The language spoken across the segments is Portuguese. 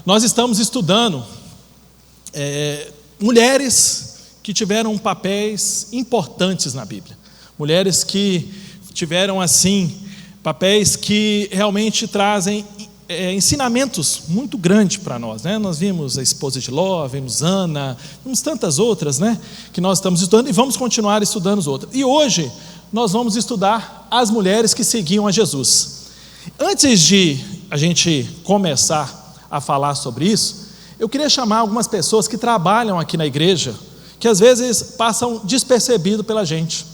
Nós estamos estudando mulheres que tiveram papéis importantes na Bíblia. Mulheres que tiveram, assim, papéis que realmente trazem ensinamentos muito grandes para nós, né? Nós vimos a esposa de Ló, vimos Ana, vimos tantas outras, né, que nós estamos estudando e vamos continuar estudando as outras. E hoje nós vamos estudar as mulheres que seguiam a Jesus. Antes de a gente começar a falar sobre isso, eu queria chamar algumas pessoas que trabalham aqui na igreja, que às vezes passam despercebido pela gente,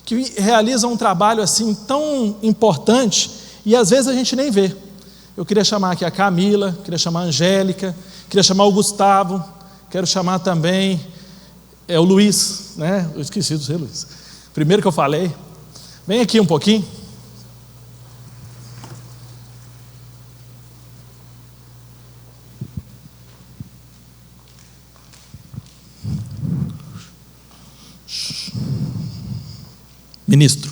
que realizam um trabalho assim tão importante e às vezes a gente nem vê. Eu queria chamar aqui a Camila, queria chamar a Angélica, queria chamar o Gustavo, quero chamar também o Luiz, né? Eu esqueci do seu Luiz. Primeiro que eu falei. Vem aqui um pouquinho. Ministro.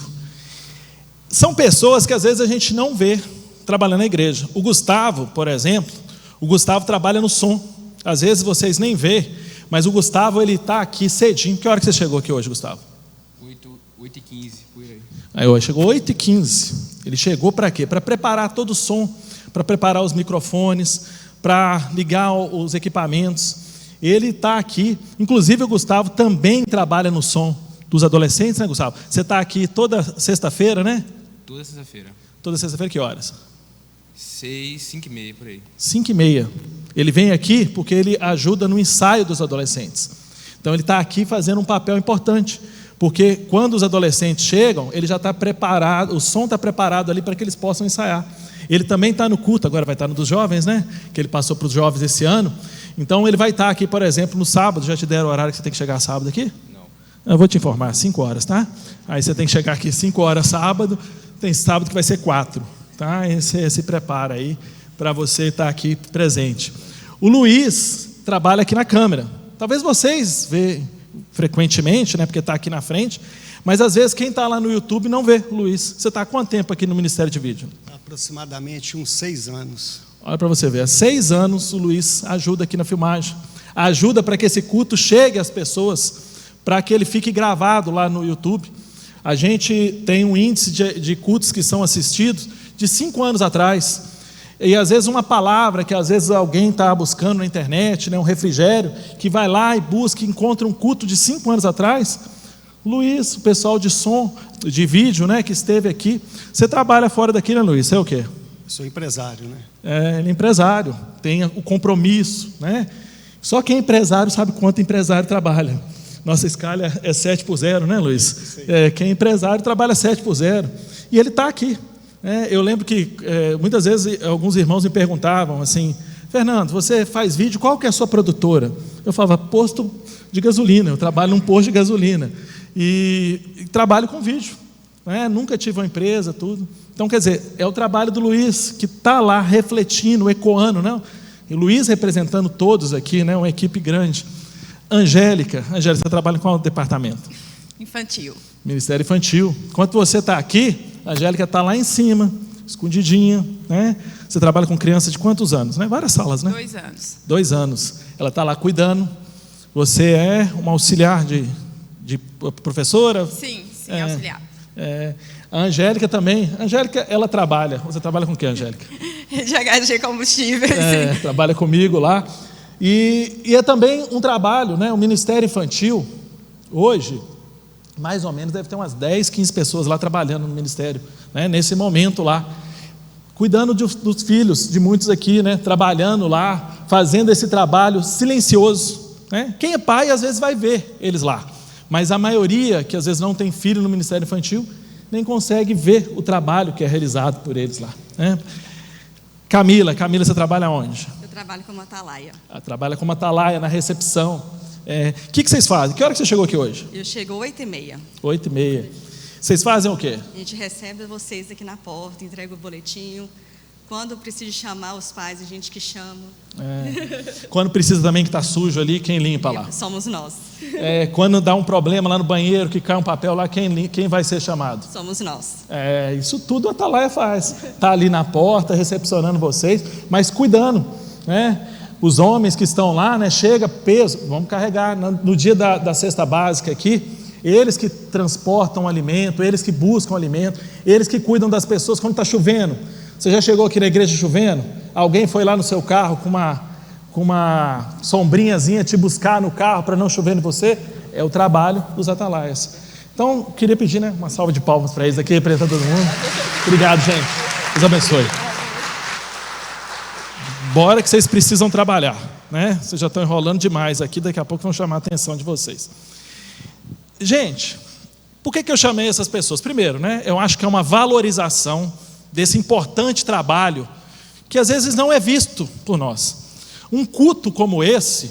São pessoas que às vezes a gente não vê trabalhando na igreja. O Gustavo, por exemplo, o Gustavo trabalha no som. Às vezes vocês nem vê, mas o Gustavo, ele está aqui cedinho. Que hora que você chegou aqui hoje, Gustavo? 8h15, por aí. Aí hoje chegou 8h15. Ele chegou para quê? Para preparar todo o som, para preparar os microfones, para ligar os equipamentos. Ele está aqui. Inclusive o Gustavo também trabalha no som dos adolescentes, né, Gustavo? Você está aqui toda sexta-feira, né? Toda sexta-feira. Toda sexta-feira, que horas? 5h30, por aí. 5h30. Ele vem aqui porque ele ajuda no ensaio dos adolescentes. Então ele está aqui fazendo um papel importante, porque quando os adolescentes chegam, ele já está preparado, o som está preparado ali para que eles possam ensaiar. Ele também está no culto, agora vai estar no dos jovens, né? Que ele passou para os jovens esse ano. Então ele vai estar aqui, por exemplo, no sábado. Já te deram o horário que você tem que chegar sábado aqui? Não. Eu vou te informar, 5 horas, tá? Aí você tem que chegar aqui 5 horas sábado, tem sábado que vai ser 4, tá? E você se prepara aí para você estar aqui presente. O Luiz trabalha aqui na câmera. Talvez vocês vejam frequentemente, né? Porque está aqui na frente, mas às vezes quem está lá no YouTube não vê o Luiz. Você está há quanto tempo aqui no Ministério de Vídeo? Aproximadamente uns 6 anos. Olha para você ver, há 6 anos o Luiz ajuda aqui na filmagem, ajuda para que esse culto chegue às pessoas, para que ele fique gravado lá no YouTube. A gente tem um índice de cultos que são assistidos de 5 anos atrás, e às vezes uma palavra que às vezes alguém está buscando na internet, né, um refrigério, que vai lá e busca e encontra um culto de 5 anos atrás. Luiz, o pessoal de som, de vídeo, né, que esteve aqui. Você trabalha fora daqui, né, Luiz? Você é o quê? Sou empresário, né? Ele é empresário, tem o compromisso, né? Só quem é empresário sabe quanto empresário trabalha. Nossa escala é 7/0, né, Luiz? Quem é empresário trabalha 7/0. E ele está aqui. Eu lembro que muitas vezes alguns irmãos me perguntavam assim: Fernando, você faz vídeo, qual que é a sua produtora? Eu falava, posto de gasolina, eu trabalho num posto de gasolina. E trabalho com vídeo. Nunca tive uma empresa, tudo. Então, quer dizer, é o trabalho do Luiz, que está lá refletindo, ecoando, né? E o Luiz representando todos aqui, né? Uma equipe grande. Angélica, você trabalha em qual departamento? Infantil. Ministério Infantil. Enquanto você está aqui, a Angélica está lá em cima, escondidinha, né? Você trabalha com criança de quantos anos, né? Várias salas, né? 2 anos. 2 anos. Ela está lá cuidando. Você é uma auxiliar de professora? Sim, auxiliar. A Angélica também. A Angélica, ela trabalha. Você trabalha com o que, Angélica? GHG Combustíveis. Trabalha comigo lá. E é também um trabalho, né? O Ministério Infantil, hoje, mais ou menos, deve ter umas 10, 15 pessoas lá trabalhando no Ministério, né? Nesse momento lá, cuidando dos filhos de muitos aqui, né? Trabalhando lá, fazendo esse trabalho silencioso, né? Quem é pai, às vezes, vai ver eles lá. Mas a maioria, que às vezes não tem filho no Ministério Infantil, nem consegue ver o trabalho que é realizado por eles lá, né? Camila, você trabalha onde? Eu trabalho como atalaia. Trabalha como atalaia na recepção. O que vocês fazem? Que hora que você chegou aqui hoje? Eu chego 8h30. 8h30. Vocês fazem o quê? A gente recebe vocês aqui na porta, entrega o boletim. Quando precisa chamar os pais, a gente que chama. Quando precisa também que está sujo ali, quem limpa lá? Somos nós. Quando dá um problema lá no banheiro, que cai um papel lá, quem vai ser chamado? Somos nós. Isso tudo a atalaia faz. Está ali na porta, recepcionando vocês, mas cuidando, né? Os homens que estão lá, né, chega peso, vamos carregar no dia da cesta básica aqui, eles que transportam alimento, eles que buscam alimento, eles que cuidam das pessoas quando está chovendo. Você já chegou aqui na igreja chovendo? Alguém foi lá no seu carro com uma sombrinhazinha te buscar no carro para não chover em você? É o trabalho dos atalaias. Então, queria pedir, né, uma salva de palmas para eles aqui, representando todo mundo. Obrigado, gente. Deus abençoe. Bora que vocês precisam trabalhar, né? Vocês já estão enrolando demais aqui, daqui a pouco vão chamar a atenção de vocês. Gente, por que eu chamei essas pessoas? Primeiro, né, eu acho que é uma valorização desse importante trabalho que às vezes não é visto por nós. Um culto como esse,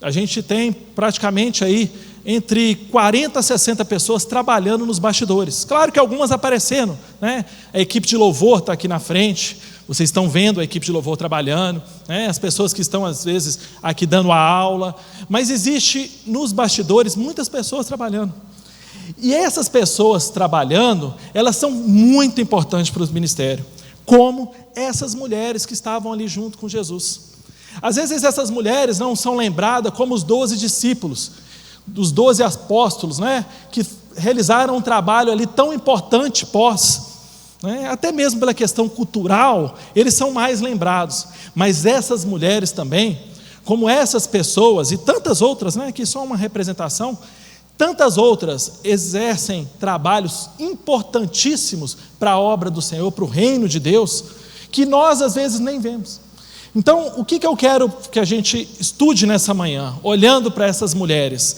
a gente tem praticamente aí entre 40 a 60 pessoas trabalhando nos bastidores. Claro que algumas aparecendo, né? A equipe de louvor está aqui na frente, vocês estão vendo a equipe de louvor trabalhando, né? As pessoas que estão às vezes aqui dando a aula, mas existe nos bastidores muitas pessoas trabalhando. E essas pessoas trabalhando, elas são muito importantes para o ministério, como essas mulheres que estavam ali junto com Jesus. Às vezes essas mulheres não são lembradas como os 12 discípulos, dos 12 apóstolos, né, que realizaram um trabalho ali tão importante né, até mesmo pela questão cultural, eles são mais lembrados. Mas essas mulheres também, como essas pessoas e tantas outras, né, que são uma representação, tantas outras exercem trabalhos importantíssimos para a obra do Senhor, para o reino de Deus, que nós às vezes nem vemos. Então, o que eu quero que a gente estude nessa manhã, olhando para essas mulheres?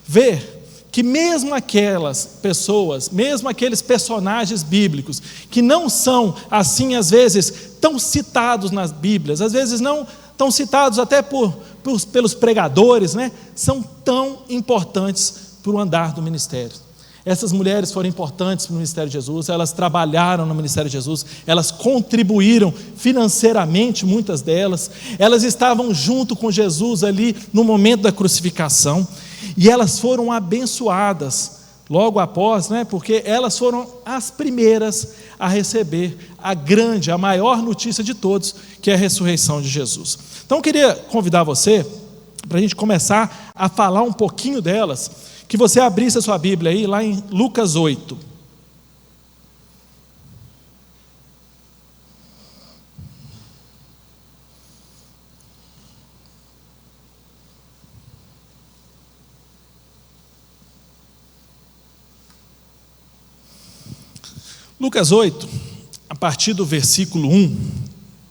Ver que mesmo aquelas pessoas, mesmo aqueles personagens bíblicos, que não são assim às vezes tão citados nas Bíblias, às vezes não tão citados até pelos pregadores, né? São tão importantes para o andar do ministério. Essas mulheres foram importantes para o ministério de Jesus, elas trabalharam no ministério de Jesus, elas contribuíram financeiramente, muitas delas, elas estavam junto com Jesus ali no momento da crucificação, e elas foram abençoadas logo após, né, porque elas foram as primeiras a receber a maior notícia de todos, que é a ressurreição de Jesus. Então eu queria convidar você, para a gente começar a falar um pouquinho delas, que você abrisse a sua Bíblia aí, lá em Lucas 8. Lucas 8, a partir do versículo 1,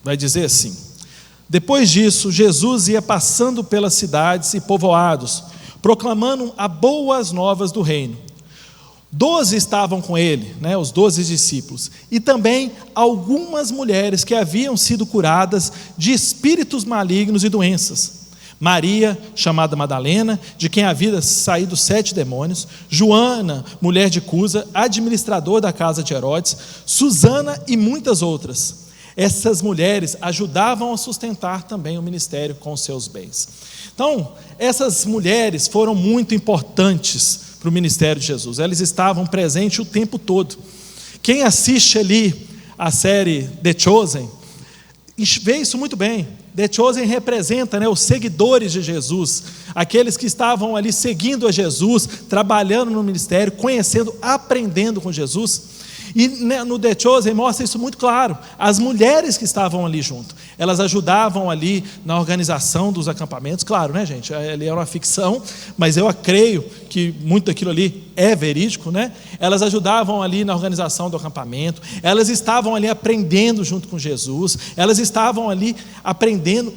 vai dizer assim: depois disso, Jesus ia passando pelas cidades e povoados, proclamando as boas novas do reino. 12 estavam com ele, né, os 12 discípulos, e também algumas mulheres que haviam sido curadas de espíritos malignos e doenças. Maria, chamada Madalena, de quem havia saído 7 demônios, Joana, mulher de Cusa, administrador da casa de Herodes, Susana e muitas outras. Essas mulheres ajudavam a sustentar também o ministério com os seus bens. Então, essas mulheres foram muito importantes para o ministério de Jesus. Elas estavam presentes o tempo todo. Quem assiste ali a série The Chosen, vê isso muito bem. The Chosen representa, né, os seguidores de Jesus, aqueles que estavam ali seguindo a Jesus, trabalhando no ministério, conhecendo, aprendendo com Jesus. E no The Chosen mostra isso muito claro. As mulheres que estavam ali junto, elas ajudavam ali na organização dos acampamentos. Claro, né, gente? Ali era uma ficção, mas eu creio que muito daquilo ali é verídico, né? Elas ajudavam ali na organização do acampamento, elas estavam ali aprendendo junto com Jesus, elas estavam ali aprendendo,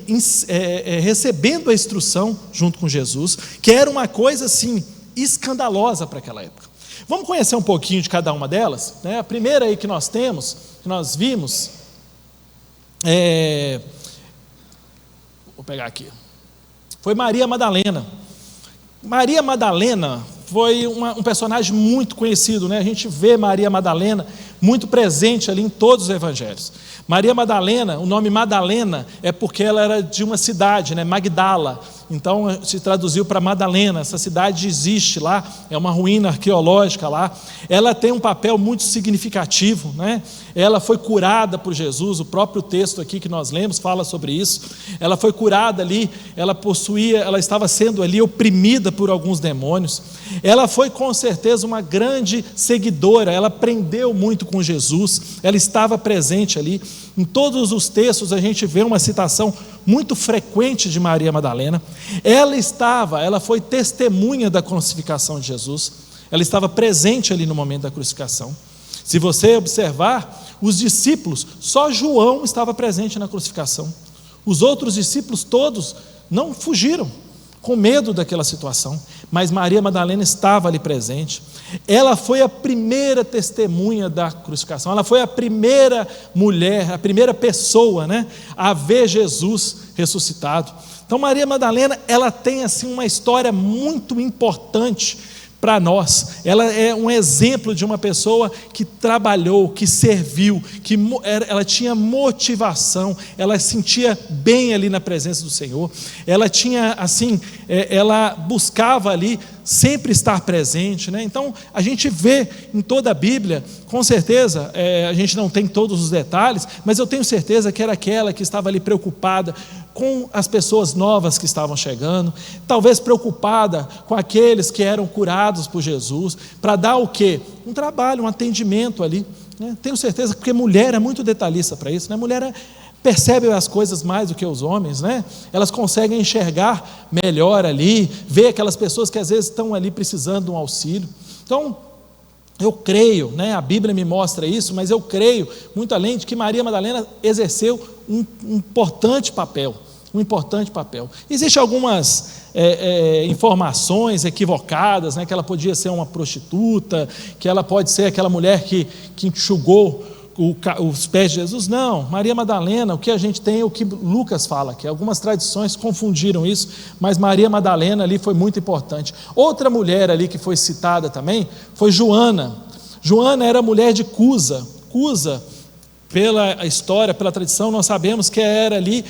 recebendo a instrução junto com Jesus, que era uma coisa assim escandalosa para aquela época. Vamos conhecer um pouquinho de cada uma delas, né? A primeira aí que nós temos, que nós vimos, vou pegar aqui, foi Maria Madalena. Maria Madalena foi um personagem muito conhecido, né? A gente vê Maria Madalena muito presente ali em todos os evangelhos. Maria Madalena, o nome Madalena é porque ela era de uma cidade, né? Magdala, então se traduziu para Madalena. Essa cidade existe lá, é uma ruína arqueológica lá. Ela tem um papel muito significativo, né? Ela foi curada por Jesus, o próprio texto aqui que nós lemos fala sobre isso. Ela foi curada ali, ela estava sendo ali oprimida por alguns demônios. Ela foi com certeza uma grande seguidora, ela aprendeu muito com Jesus, ela estava presente ali. Em todos os textos a gente vê uma citação muito frequente de Maria Madalena. Ela foi testemunha da crucificação de Jesus, ela estava presente ali no momento da crucificação. Se você observar, os discípulos, só João estava presente na crucificação. Os outros discípulos todos não fugiram, com medo daquela situação, mas Maria Madalena estava ali presente. Ela foi a primeira testemunha da crucificação, ela foi a primeira mulher, a primeira pessoa, né, a ver Jesus ressuscitado. Então Maria Madalena, ela tem assim uma história muito importante para nós. Ela é um exemplo de uma pessoa que trabalhou, que serviu, ela tinha motivação, ela sentia bem ali na presença do Senhor, ela tinha assim, ela buscava ali sempre estar presente, né? Então a gente vê em toda a Bíblia, com certeza, a gente não tem todos os detalhes, mas eu tenho certeza que era aquela que estava ali preocupada com as pessoas novas que estavam chegando, talvez preocupada com aqueles que eram curados por Jesus, para dar o quê? Um trabalho, um atendimento ali, né? Tenho certeza, porque mulher é muito detalhista para isso, né? Mulher percebe as coisas mais do que os homens, né? Elas conseguem enxergar melhor ali, ver aquelas pessoas que às vezes estão ali precisando de um auxílio. Então, eu creio, né? A Bíblia me mostra isso, mas eu creio, muito além de que Maria Madalena exerceu um importante papel. Existem algumas informações equivocadas, né? Que ela podia ser uma prostituta, que ela pode ser aquela mulher que enxugou os pés de Jesus. Não, Maria Madalena, o que a gente tem, o que Lucas fala, que algumas tradições confundiram isso, mas Maria Madalena ali foi muito importante. Outra mulher ali que foi citada também foi Joana. Joana era mulher de Cusa. Pela história, pela tradição, nós sabemos que era ali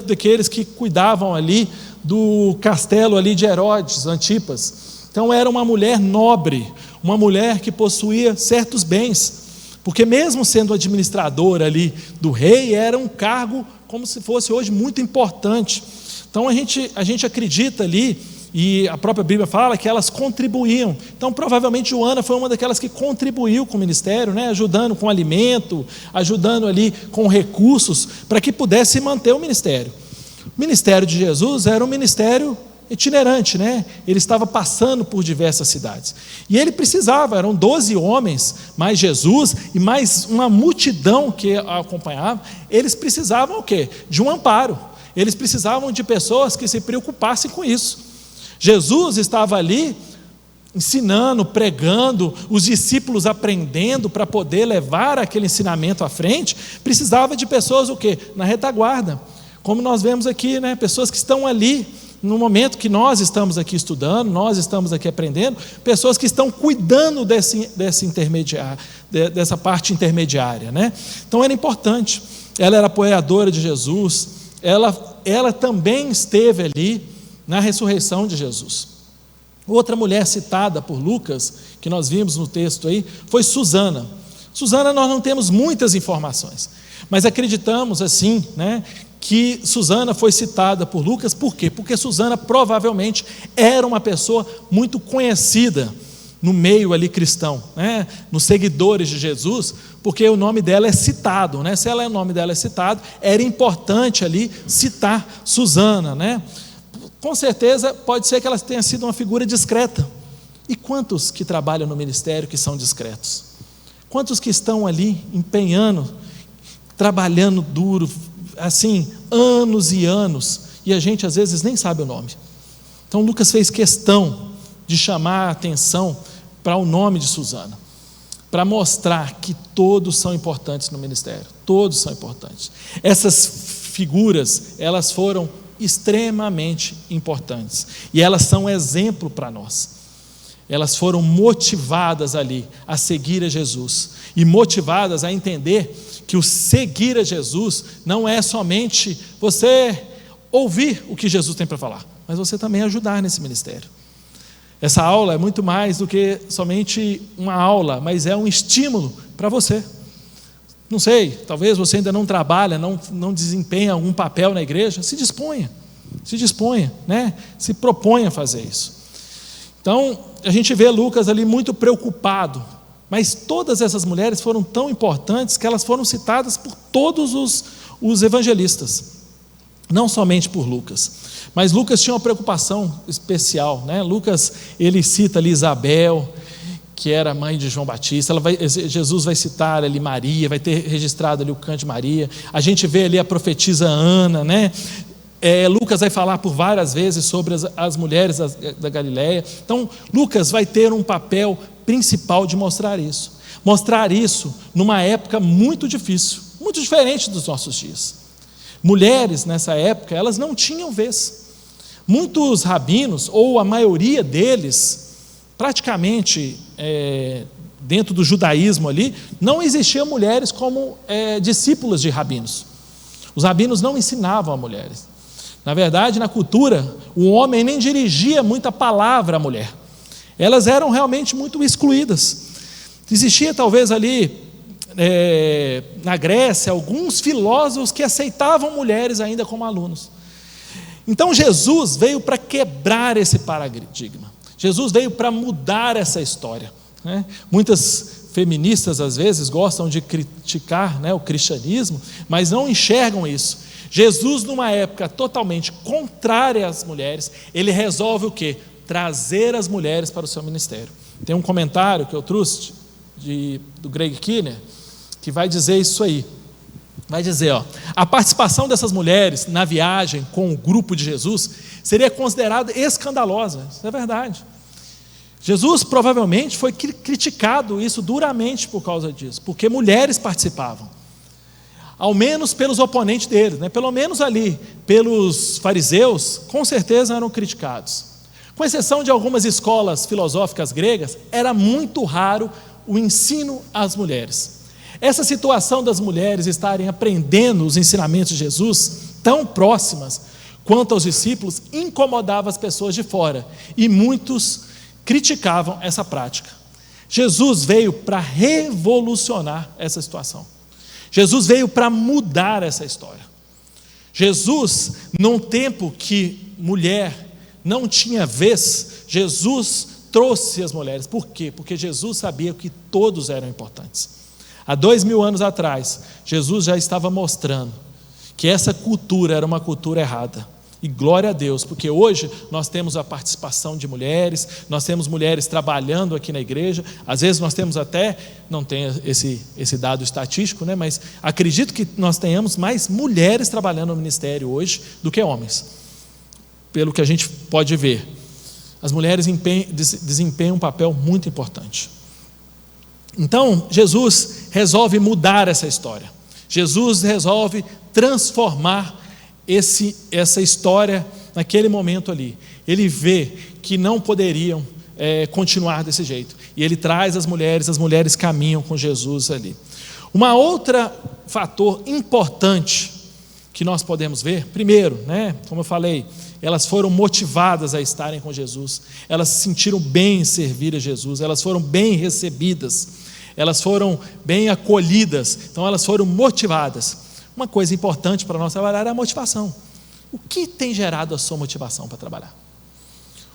daqueles que cuidavam ali do castelo ali de Herodes, Antipas. Então era uma mulher nobre, uma mulher que possuía certos bens, porque mesmo sendo administradora ali do rei, era um cargo como se fosse hoje muito importante. Então a gente acredita ali, e a própria Bíblia fala que elas contribuíam. Então provavelmente Joana foi uma daquelas que contribuiu com o ministério, né? Ajudando com alimento, ajudando ali com recursos, para que pudesse manter o ministério. O ministério de Jesus era um ministério itinerante, né? Ele estava passando por diversas cidades, e ele precisava, eram 12 homens, mais Jesus, e mais uma multidão que a acompanhava. Eles precisavam o quê? De um amparo, eles precisavam de pessoas que se preocupassem com isso. Jesus estava ali ensinando, pregando, os discípulos aprendendo para poder levar aquele ensinamento à frente. Precisava de pessoas o quê? Na retaguarda, como nós vemos aqui, né? Pessoas que estão ali no momento que nós estamos aqui estudando, nós estamos aqui aprendendo, pessoas que estão cuidando dessa parte intermediária, né? Então era importante. Ela era apoiadora de Jesus, ela também esteve ali na ressurreição de Jesus. Outra mulher citada por Lucas, que nós vimos no texto aí, foi Susana. Susana, nós não temos muitas informações, mas acreditamos assim, né, que Susana foi citada por Lucas. Por quê? Porque Susana provavelmente era uma pessoa muito conhecida no meio ali cristão, né, nos seguidores de Jesus, porque o nome dela é citado, né? Se o nome dela é citado, era importante ali citar Susana, né? Com certeza pode ser que ela tenha sido uma figura discreta. E quantos que trabalham no ministério que são discretos? Quantos que estão ali empenhando, trabalhando duro, assim, anos e anos, e a gente às vezes nem sabe o nome. Então Lucas fez questão de chamar a atenção para o nome de Susana, para mostrar que todos são importantes no ministério, todos são importantes. Essas figuras, elas foram extremamente importantes, e elas são exemplo para nós. Elas foram motivadas ali a seguir a Jesus, e motivadas a entender que o seguir a Jesus não é somente você ouvir o que Jesus tem para falar. mas você também ajudar nesse ministério. Essa aula é muito mais do que somente uma aula, mas é um estímulo para você. Não sei, talvez você ainda não trabalha, não desempenha algum papel na igreja, se disponha, né? Se proponha a fazer isso. Então, a gente vê Lucas ali muito preocupado, mas todas essas mulheres foram tão importantes que elas foram citadas por todos os evangelistas, não somente por Lucas. Mas Lucas tinha uma preocupação especial, né? Lucas, ele cita ali Isabel, que era mãe de João Batista. Jesus vai citar ali Maria, vai ter registrado ali o canto de Maria. A gente vê ali a profetisa Ana, né? Lucas vai falar por várias vezes sobre as mulheres da Galileia. Então, Lucas vai ter um papel principal de mostrar isso numa época muito difícil, muito diferente dos nossos dias. Mulheres nessa época, elas não tinham vez. Muitos rabinos, ou a maioria deles, praticamente dentro do judaísmo ali, não existiam mulheres como discípulas de rabinos. Os rabinos não ensinavam a mulheres. Na verdade, na cultura, o homem nem dirigia muita palavra à mulher. Elas eram realmente muito excluídas. Existia talvez ali, na Grécia, alguns filósofos que aceitavam mulheres ainda como alunos. Então Jesus veio para quebrar esse paradigma. Jesus veio para mudar essa história, né? Muitas feministas às vezes gostam de criticar, né, o cristianismo, mas não enxergam isso. Jesus, numa época totalmente contrária às mulheres, ele resolve o quê? Trazer as mulheres para o seu ministério. Tem um comentário que eu trouxe do Greg Kinnear, que vai dizer isso aí. Vai dizer, a participação dessas mulheres na viagem com o grupo de Jesus seria considerada escandalosa. Isso é verdade. Jesus provavelmente foi criticado isso duramente por causa disso, porque mulheres participavam. Ao menos pelos oponentes deles, né? Pelo menos ali, pelos fariseus, com certeza eram criticados. Com exceção de algumas escolas filosóficas gregas, era muito raro o ensino às mulheres. Essa situação das mulheres estarem aprendendo os ensinamentos de Jesus, tão próximas quanto aos discípulos, incomodava as pessoas de fora, e muitos criticavam essa prática. Jesus veio para revolucionar essa situação. Jesus veio para mudar essa história. Jesus, num tempo que mulher não tinha vez, Jesus trouxe as mulheres. Por quê? Porque Jesus sabia que todos eram importantes. Há 2000 anos atrás, Jesus já estava mostrando que essa cultura era uma cultura errada. E glória a Deus, porque hoje nós temos a participação de mulheres, nós temos mulheres trabalhando aqui na igreja, às vezes nós temos até, não tem esse dado estatístico, né, mas acredito que nós tenhamos mais mulheres trabalhando no ministério hoje do que homens, pelo que a gente pode ver. As mulheres desempenham um papel muito importante. Então, Jesus resolve mudar essa história. Jesus resolve transformar essa história naquele momento ali. Ele vê que não poderiam continuar desse jeito, e ele traz as mulheres caminham com Jesus ali. Uma outra fator importante que nós podemos ver, primeiro, né, como eu falei, elas foram motivadas a estarem com Jesus, elas se sentiram bem em servir a Jesus, elas foram bem recebidas, elas foram bem acolhidas, então elas foram motivadas. Uma coisa importante para nós trabalhar é a motivação. O que tem gerado a sua motivação para trabalhar?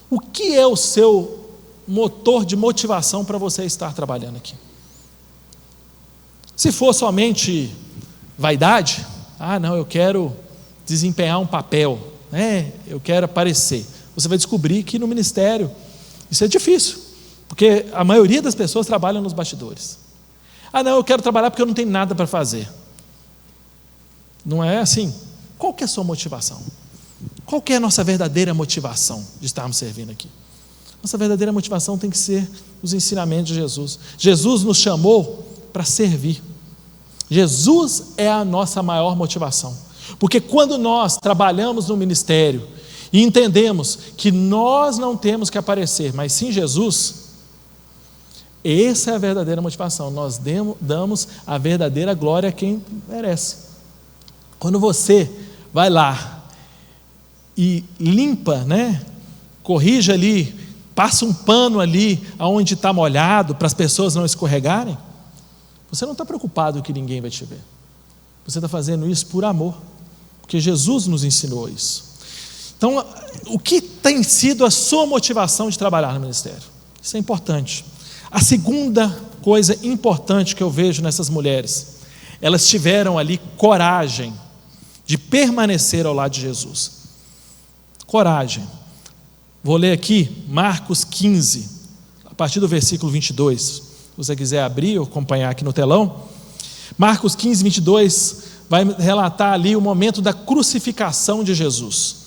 O que é o seu motor de motivação para você estar trabalhando aqui? Se for somente vaidade, não, eu quero desempenhar um papel, né? Eu quero aparecer. Você vai descobrir que no ministério isso é difícil, porque a maioria das pessoas trabalham nos bastidores. Não, eu quero trabalhar porque eu não tenho nada para fazer. Não é assim. Qual que é a sua motivação? Qual que é a nossa verdadeira motivação de estarmos servindo aqui? Nossa verdadeira motivação tem que ser os ensinamentos de Jesus. Jesus nos chamou para servir. Jesus é a nossa maior motivação. Porque quando nós trabalhamos no ministério e entendemos que nós não temos que aparecer, mas sim Jesus, essa é a verdadeira motivação. Nós damos a verdadeira glória a quem merece. Quando você vai lá e limpa, né? Corrige ali, passa um pano ali onde está molhado para as pessoas não escorregarem, você não está preocupado que ninguém vai te ver. Você está fazendo isso por amor, porque Jesus nos ensinou isso. Então, o que tem sido a sua motivação de trabalhar no ministério? Isso é importante. A segunda coisa importante que eu vejo nessas mulheres, elas tiveram ali coragem de permanecer ao lado de Jesus. Coragem. Vou ler aqui Marcos 15, a partir do versículo 22. Se você quiser abrir ou acompanhar aqui no telão. Marcos 15, 22 vai relatar ali o momento da crucificação de Jesus.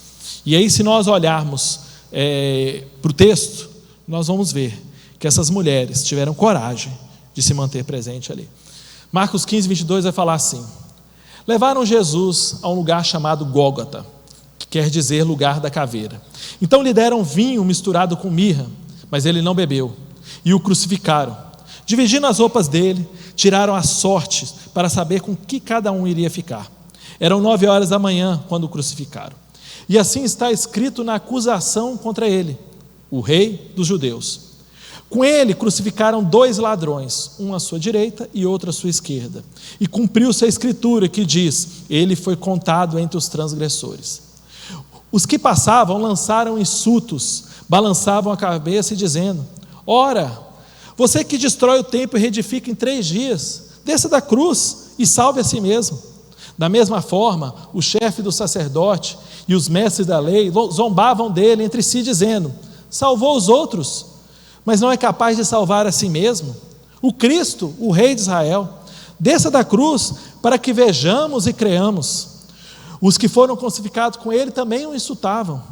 E aí, se nós olharmos para o texto, nós vamos ver que essas mulheres tiveram coragem de se manter presente ali. Marcos 15, 22 vai falar assim: levaram Jesus a um lugar chamado Gólgota, que quer dizer lugar da caveira. Então lhe deram vinho misturado com mirra, mas ele não bebeu, e o crucificaram. Dividindo as roupas dele, tiraram as sortes para saber com que cada um iria ficar. Eram 9 horas da manhã quando o crucificaram. E assim está escrito na acusação contra ele: o rei dos judeus. Com ele crucificaram 2 ladrões, um à sua direita e outro à sua esquerda. E cumpriu-se a escritura que diz: ele foi contado entre os transgressores. Os que passavam lançaram insultos, balançavam a cabeça e dizendo: ora, você que destrói o templo e reedifica em 3 dias, desça da cruz e salve a si mesmo. Da mesma forma, o chefe do sacerdote e os mestres da lei zombavam dele entre si, dizendo: salvou os outros, mas não é capaz de salvar a si mesmo. O Cristo, o Rei de Israel, desça da cruz para que vejamos e creamos. Os que foram crucificados com ele também o insultavam.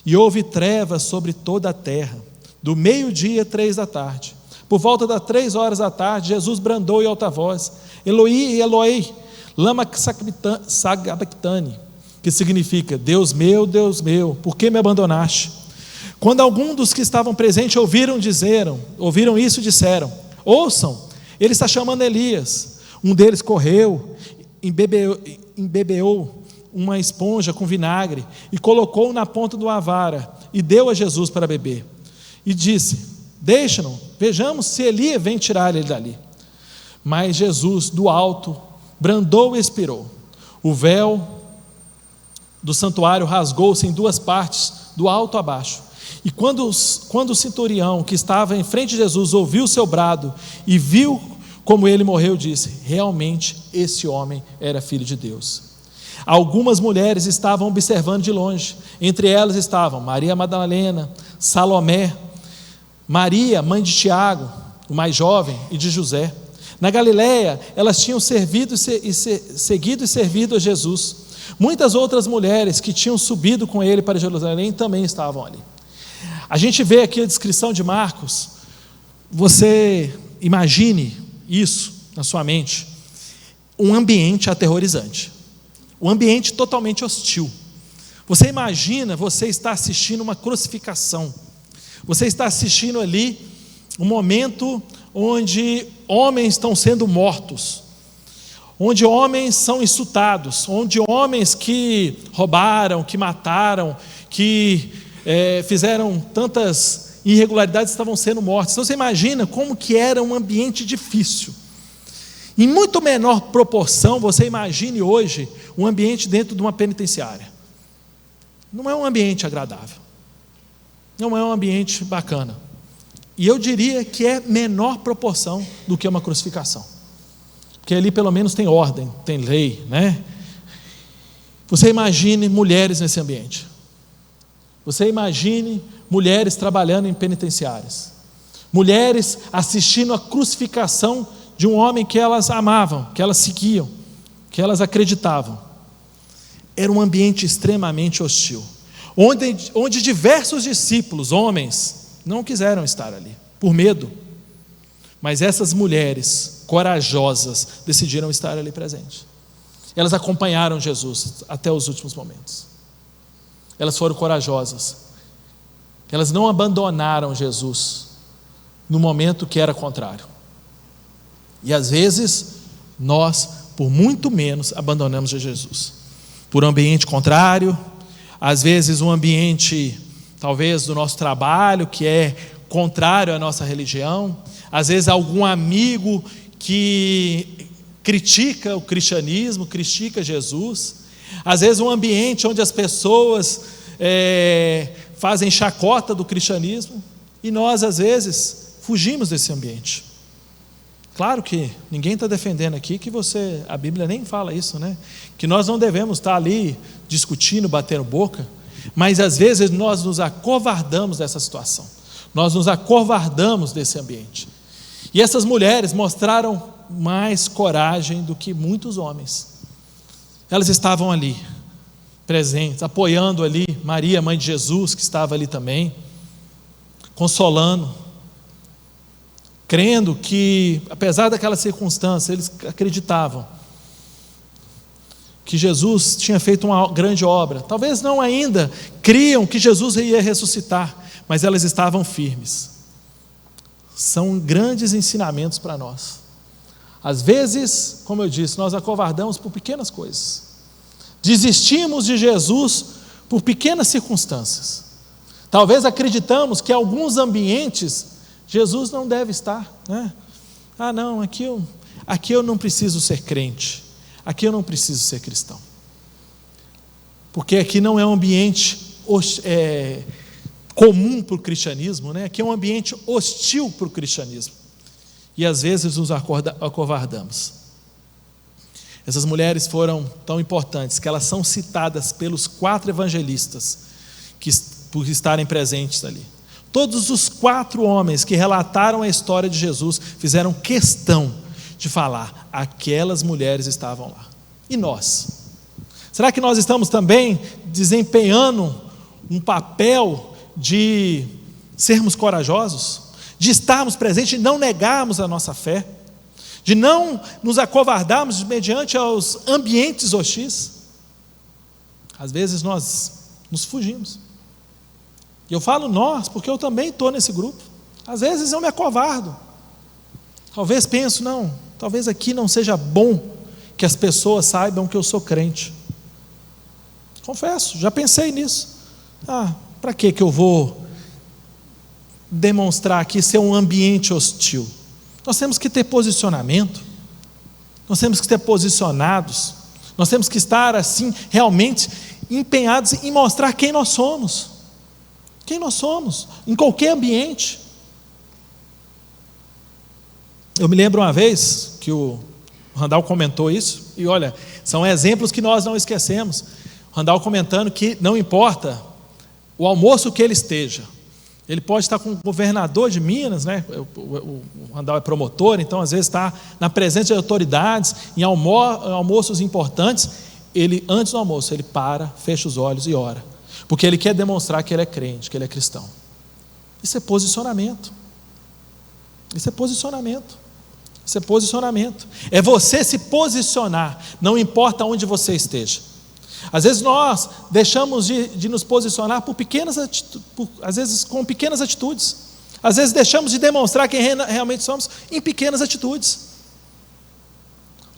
E houve trevas sobre toda a terra, do meio-dia 3 da tarde. Por volta das 3 horas da tarde, Jesus bradou em alta voz: Eloi, Eloi, lama sabachthani, que significa: Deus meu, por que me abandonaste? Quando alguns dos que estavam presentes ouviram isso, disseram: ouçam, ele está chamando Elias. Um deles correu, embebeou uma esponja com vinagre e colocou na ponta de uma vara e deu a Jesus para beber. E disse: deixa-no, vejamos se Elias vem tirar ele dali. Mas Jesus, do alto, brandou e expirou. O véu do santuário rasgou-se em 2 partes, do alto a baixo. E quando o centurião que estava em frente de Jesus ouviu o seu brado e viu como ele morreu, disse: realmente esse homem era filho de Deus. Algumas mulheres estavam observando de longe. Entre elas estavam Maria Madalena, Salomé, Maria, mãe de Tiago, o mais jovem, e de José. Na Galileia, elas tinham seguido e servido a Jesus. Muitas outras mulheres que tinham subido com ele para Jerusalém também estavam ali. A gente vê aqui a descrição de Marcos. Você imagine isso na sua mente: um ambiente aterrorizante, um ambiente totalmente hostil. Você imagina, você está assistindo uma crucificação, você está assistindo ali um momento onde homens estão sendo mortos, onde homens são insultados, onde homens que roubaram, que mataram, que fizeram tantas irregularidades estavam sendo mortos. Então você imagina como que era um ambiente difícil. Em muito menor proporção, você imagine hoje um ambiente dentro de uma penitenciária. Não é um ambiente agradável, não é um ambiente bacana. E eu diria que é menor proporção do que uma crucificação, porque ali pelo menos tem ordem, tem lei, né? Você imagine mulheres nesse ambiente. Você imagine mulheres trabalhando em penitenciárias, mulheres assistindo a crucificação de um homem que elas amavam, que elas seguiam, que elas acreditavam. Era um ambiente extremamente hostil, onde diversos discípulos, homens, não quiseram estar ali, por medo. Mas essas mulheres corajosas decidiram estar ali presentes. Elas acompanharam Jesus até os últimos momentos. Elas foram corajosas. Elas não abandonaram Jesus no momento que era contrário. E às vezes, nós, por muito menos, abandonamos Jesus. Por um ambiente contrário, às vezes um ambiente, talvez do nosso trabalho, que é contrário à nossa religião, às vezes algum amigo que critica o cristianismo, critica Jesus, às vezes um ambiente onde as pessoas fazem chacota do cristianismo, e nós às vezes fugimos desse ambiente. Claro que ninguém está defendendo aqui que a Bíblia nem fala isso, né? Que nós não devemos estar ali discutindo, batendo boca, mas às vezes nós nos acovardamos dessa situação, nós nos acovardamos desse ambiente. E essas mulheres mostraram mais coragem do que muitos homens. Elas estavam ali, presentes, apoiando ali Maria, mãe de Jesus, que estava ali também, consolando, crendo que, apesar daquela circunstância, eles acreditavam que Jesus tinha feito uma grande obra. Talvez não ainda criam que Jesus ia ressuscitar, mas elas estavam firmes. São grandes ensinamentos para nós. Às vezes, como eu disse, nós acovardamos por pequenas coisas. Desistimos de Jesus por pequenas circunstâncias. Talvez acreditamos que em alguns ambientes Jesus não deve estar, né? Não, aqui eu não preciso ser crente, aqui eu não preciso ser cristão, porque aqui não é um ambiente comum para o cristianismo, né? Aqui é um ambiente hostil para o cristianismo, e às vezes nos acovardamos. Essas mulheres foram tão importantes que elas são citadas pelos 4 evangelistas por estarem presentes ali. Todos os 4 homens que relataram a história de Jesus fizeram questão de falar: aquelas mulheres estavam lá. E nós? Será que nós estamos também desempenhando um papel de sermos corajosos, de estarmos presentes, de não negarmos a nossa fé, de não nos acovardarmos mediante aos ambientes hostis? Às vezes nós nos fugimos. E eu falo nós, porque eu também estou nesse grupo. Às vezes eu me acovardo. Talvez penso, talvez aqui não seja bom que as pessoas saibam que eu sou crente. Confesso, já pensei nisso. Para que eu vou demonstrar aqui ser um ambiente hostil? Nós temos que ter posicionamento, nós temos que ter posicionados, nós temos que estar assim, realmente empenhados em mostrar quem nós somos. Quem nós somos, em qualquer ambiente. Eu me lembro uma vez que o Randall comentou isso, e olha, são exemplos que nós não esquecemos. O Randall comentando que não importa o almoço que ele esteja, ele pode estar com o governador de Minas, né? O Randall é promotor, então às vezes está na presença de autoridades, em almoços importantes, antes do almoço, ele fecha os olhos e ora, porque ele quer demonstrar que ele é crente, que ele é cristão. Isso é posicionamento. Isso é posicionamento. Isso é posicionamento. É você se posicionar, não importa onde você esteja. Às vezes nós deixamos de nos posicionar às vezes com pequenas atitudes. Às vezes deixamos de demonstrar quem realmente somos em pequenas atitudes.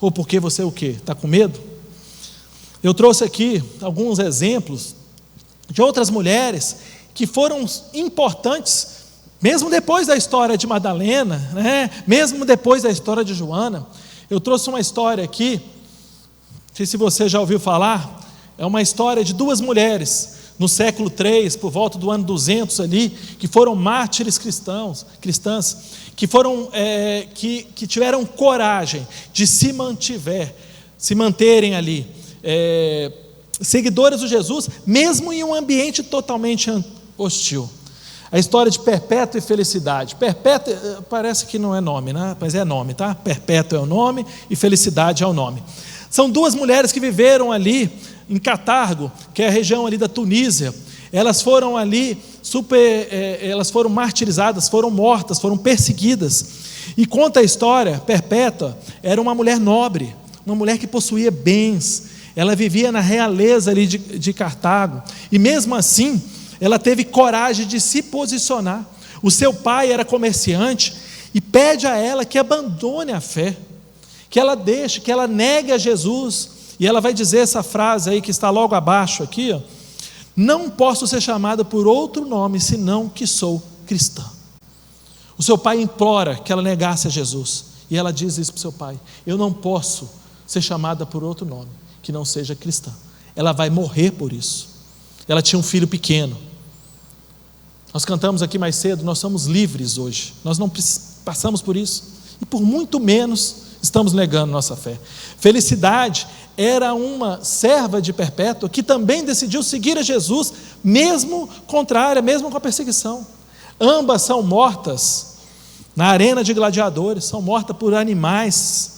Ou porque você o quê? Está com medo? Eu trouxe aqui alguns exemplos de outras mulheres que foram importantes, mesmo depois da história de Madalena, né? Mesmo depois da história de Joana. Eu trouxe uma história aqui, não sei se você já ouviu falar, é uma história de 2 mulheres, no século III, por volta do ano 200 ali, que foram mártires cristãs, que tiveram coragem de se manterem ali, seguidores de Jesus, mesmo em um ambiente totalmente hostil. A história de Perpétua e Felicidade. Perpétua parece que não é nome, né? Mas é nome, tá? Perpétua é o nome e Felicidade é o nome. São 2 mulheres que viveram ali em Catargo, que é a região ali da Tunísia. Elas foram ali elas foram martirizadas, foram mortas, foram perseguidas. E conta a história, Perpétua era uma mulher nobre, uma mulher que possuía bens. Ela vivia na realeza ali de Cartago, e mesmo assim, ela teve coragem de se posicionar. O seu pai era comerciante, e pede a ela que abandone a fé, que ela deixe, que ela negue a Jesus, e ela vai dizer essa frase aí, que está logo abaixo aqui, Não posso ser chamada por outro nome, senão que sou cristã. O seu pai implora que ela negasse a Jesus, e ela diz isso para o seu pai: eu não posso ser chamada por outro nome, que não seja cristã. Ela vai morrer por isso. Ela tinha um filho pequeno. Nós cantamos aqui mais cedo, nós somos livres hoje, nós não passamos por isso, e por muito menos estamos negando nossa fé. Felicidade era uma serva de Perpétua que também decidiu seguir a Jesus, mesmo contrária, mesmo com a perseguição. Ambas são mortas na arena de gladiadores, são mortas por animais.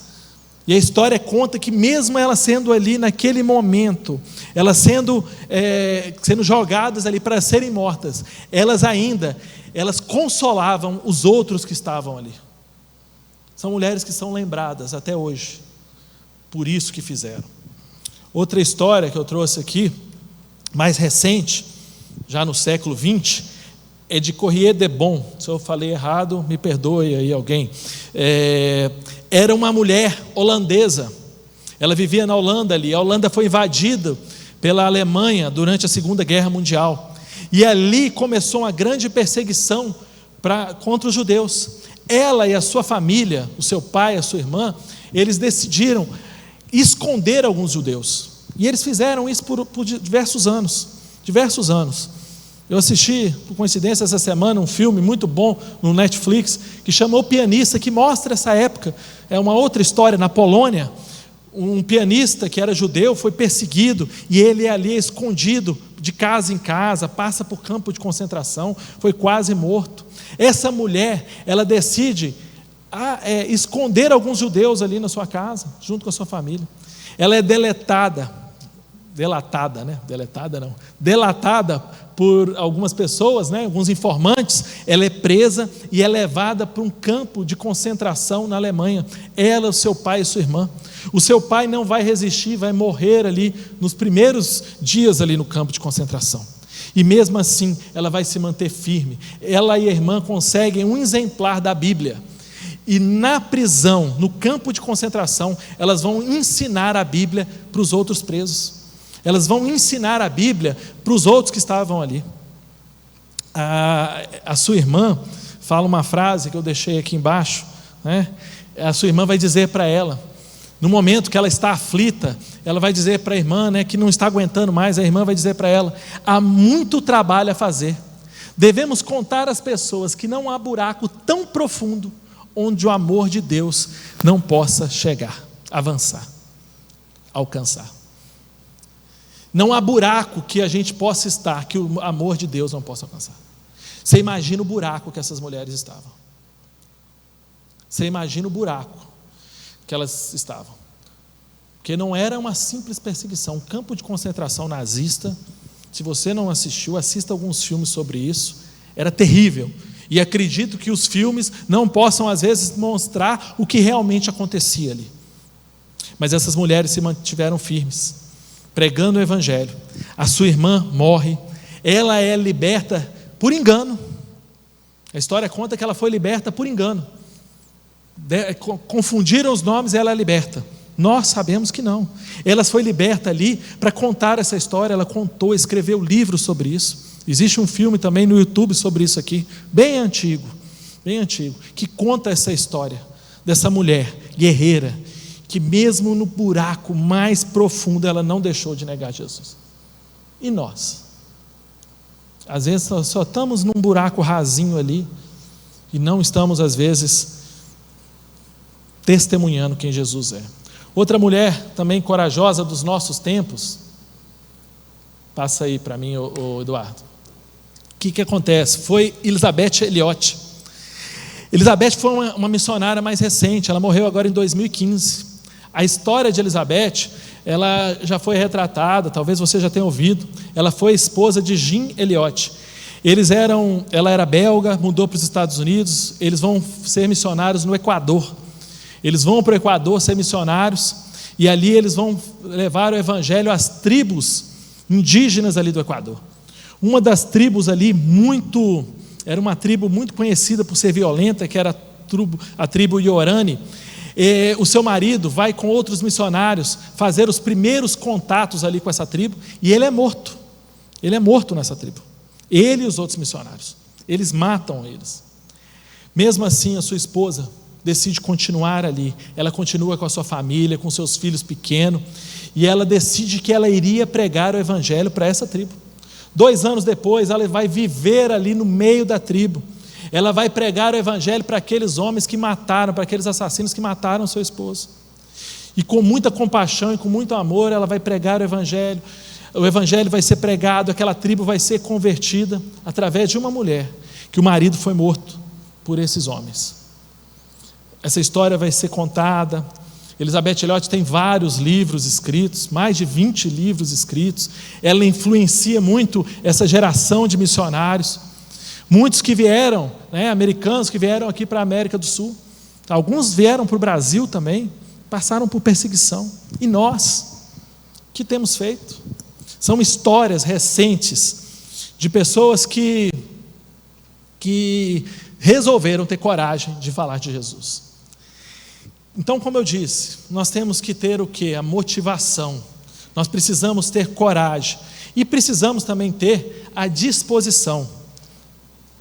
E a história conta que mesmo elas sendo ali naquele momento, elas sendo jogadas ali para serem mortas, elas consolavam os outros que estavam ali. São mulheres que são lembradas até hoje, por isso que fizeram. Outra história que eu trouxe aqui, mais recente, já no século XX, é de Corrier de Bon. Se eu falei errado, me perdoe aí alguém. Era uma mulher holandesa, ela vivia na Holanda ali. A Holanda foi invadida pela Alemanha durante a Segunda Guerra Mundial, e ali começou uma grande perseguição contra os judeus. Ela e a sua família, o seu pai, a sua irmã, eles decidiram esconder alguns judeus, e eles fizeram isso por diversos anos. Eu assisti, por coincidência, essa semana um filme muito bom no Netflix, que chamou O Pianista, que mostra essa época. É uma outra história. Na Polônia, um pianista que era judeu foi perseguido, e ele ali é escondido de casa em casa, passa por campo de concentração, foi quase morto. Essa mulher, ela decide esconder alguns judeus ali na sua casa, junto com a sua família. Ela é delatada por algumas pessoas, alguns informantes. Ela é presa e é levada para um campo de concentração na Alemanha. Ela, o seu pai e sua irmã. O seu pai não vai resistir, vai morrer ali nos primeiros dias ali no campo de concentração. E mesmo assim, ela vai se manter firme. Ela e a irmã conseguem um exemplar da Bíblia. E na prisão, no campo de concentração, elas vão ensinar a Bíblia para os outros presos. Elas vão ensinar a Bíblia para os outros que estavam ali. A sua irmã fala uma frase que eu deixei aqui embaixo, A sua irmã vai dizer para ela, no momento que ela está aflita, ela vai dizer para a irmã, que não está aguentando mais. A irmã vai dizer para ela: há muito trabalho a fazer. Devemos contar às pessoas que não há buraco tão profundo onde o amor de Deus não possa chegar, avançar, alcançar. Não há buraco que a gente possa estar, que o amor de Deus não possa alcançar. Você imagina o buraco que essas mulheres estavam. Você imagina o buraco que elas estavam. Porque não era uma simples perseguição, um campo de concentração nazista. Se você não assistiu, assista alguns filmes sobre isso. Era terrível. E acredito que os filmes não possam, às vezes, mostrar o que realmente acontecia ali. Mas essas mulheres se mantiveram firmes, pregando o Evangelho. A sua irmã morre, ela é liberta por engano. A história conta que ela foi liberta por engano. Confundiram os nomes e ela é liberta. Nós sabemos que não. Ela foi liberta ali para contar essa história. Ela contou, escreveu livros sobre isso. Existe um filme também no YouTube sobre isso aqui, bem antigo, que conta essa história dessa mulher guerreira, que mesmo no buraco mais profundo, ela não deixou de negar Jesus. E nós? Às vezes nós só estamos num buraco rasinho ali, e não estamos, às vezes, testemunhando quem Jesus é. Outra mulher também corajosa dos nossos tempos, passa aí para mim, o Eduardo. O que acontece? Foi Elisabeth Elliot. Elisabeth foi uma missionária mais recente, ela morreu agora em 2015. A história de Elisabeth, ela já foi retratada, talvez você já tenha ouvido. Ela foi esposa de Jean Elliot. Ela era belga, mudou para os Estados Unidos. Eles vão ser missionários no Equador. Eles vão para o Equador ser missionários, e ali eles vão levar o Evangelho às tribos indígenas ali do Equador. Uma das tribos ali era uma tribo muito conhecida por ser violenta, que era a tribo Yorani. O seu marido vai com outros missionários fazer os primeiros contatos ali com essa tribo, e ele é morto. Ele é morto nessa tribo. Ele e os outros missionários. Eles matam eles. Mesmo assim, a sua esposa decide continuar ali. Ela continua com a sua família, com seus filhos pequenos, e ela decide que ela iria pregar o evangelho para essa tribo. 2 anos depois, ela vai viver ali no meio da tribo. Ela vai pregar o evangelho para aqueles homens que mataram, para aqueles assassinos que mataram seu esposo. E com muita compaixão e com muito amor, ela vai pregar o evangelho vai ser pregado, aquela tribo vai ser convertida através de uma mulher, que o marido foi morto por esses homens. Essa história vai ser contada. Elizabeth Elliot tem vários livros escritos, mais de 20 livros escritos. Ela influencia muito essa geração de missionários. Muitos que vieram, americanos que vieram aqui para a América do Sul. Alguns vieram para o Brasil também, passaram por perseguição. E nós, o que temos feito? São histórias recentes de pessoas que resolveram ter coragem de falar de Jesus. Então, como eu disse, nós temos que ter o quê? A motivação. Nós precisamos ter coragem. E precisamos também ter a disposição.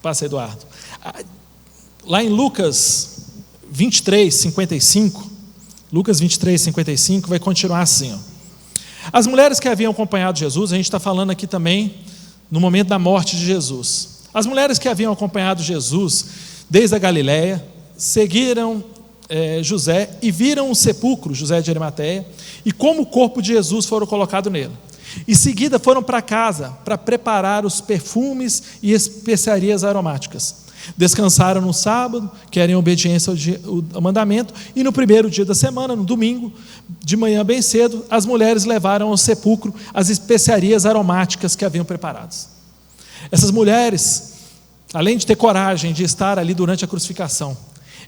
Passa, Eduardo. Lá em Lucas 23, 55, Lucas 23, 55, vai continuar assim, ó. As mulheres que haviam acompanhado Jesus, a gente está falando aqui também no momento da morte de Jesus. As mulheres que haviam acompanhado Jesus desde a Galiléia, seguiram José e viram o sepulcro, José de Arimateia, e como o corpo de Jesus foram colocado nele. Em seguida foram para casa para preparar os perfumes e especiarias aromáticas. Descansaram no sábado, que era em obediência ao mandamento, e no primeiro dia da semana, no domingo, de manhã bem cedo, as mulheres levaram ao sepulcro as especiarias aromáticas que haviam preparadas. Essas mulheres, além de ter coragem de estar ali durante a crucificação,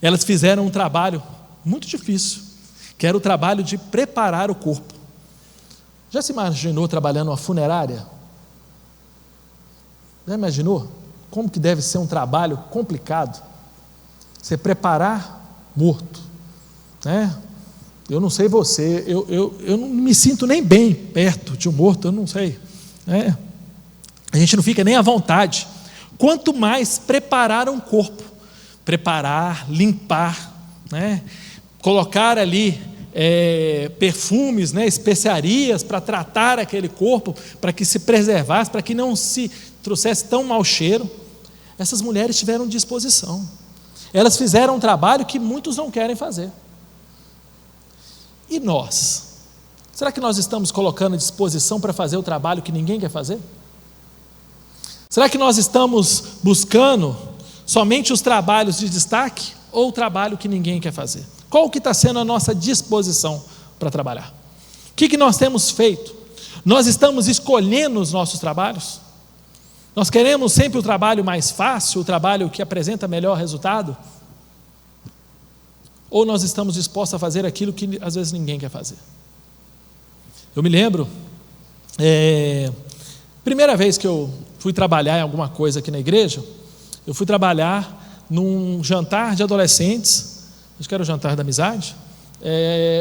elas fizeram um trabalho muito difícil, que era o trabalho de preparar o corpo. Já se imaginou trabalhando numa funerária? Já imaginou? Como que deve ser um trabalho complicado? Você preparar morto, né? Eu não sei você, eu não me sinto nem bem perto de um morto, eu não sei, né? A gente não fica nem à vontade. Quanto mais preparar um corpo, preparar, limpar, né? Colocar ali perfumes, né? Especiarias para tratar aquele corpo, para que se preservasse, para que não se trouxesse tão mau cheiro. Essas mulheres tiveram disposição. Elas fizeram um trabalho que muitos não querem fazer. E nós? Será que nós estamos colocando disposição para fazer o trabalho que ninguém quer fazer? Será que nós estamos buscando somente os trabalhos de destaque ou o trabalho que ninguém quer fazer? Qual que está sendo a nossa disposição para trabalhar? O que nós temos feito? Nós estamos escolhendo os nossos trabalhos? Nós queremos sempre o trabalho mais fácil, o trabalho que apresenta melhor resultado? Ou nós estamos dispostos a fazer aquilo que às vezes ninguém quer fazer? Eu me lembro, primeira vez que eu fui trabalhar em alguma coisa aqui na igreja, eu fui trabalhar num jantar de adolescentes, acho que era o jantar da amizade,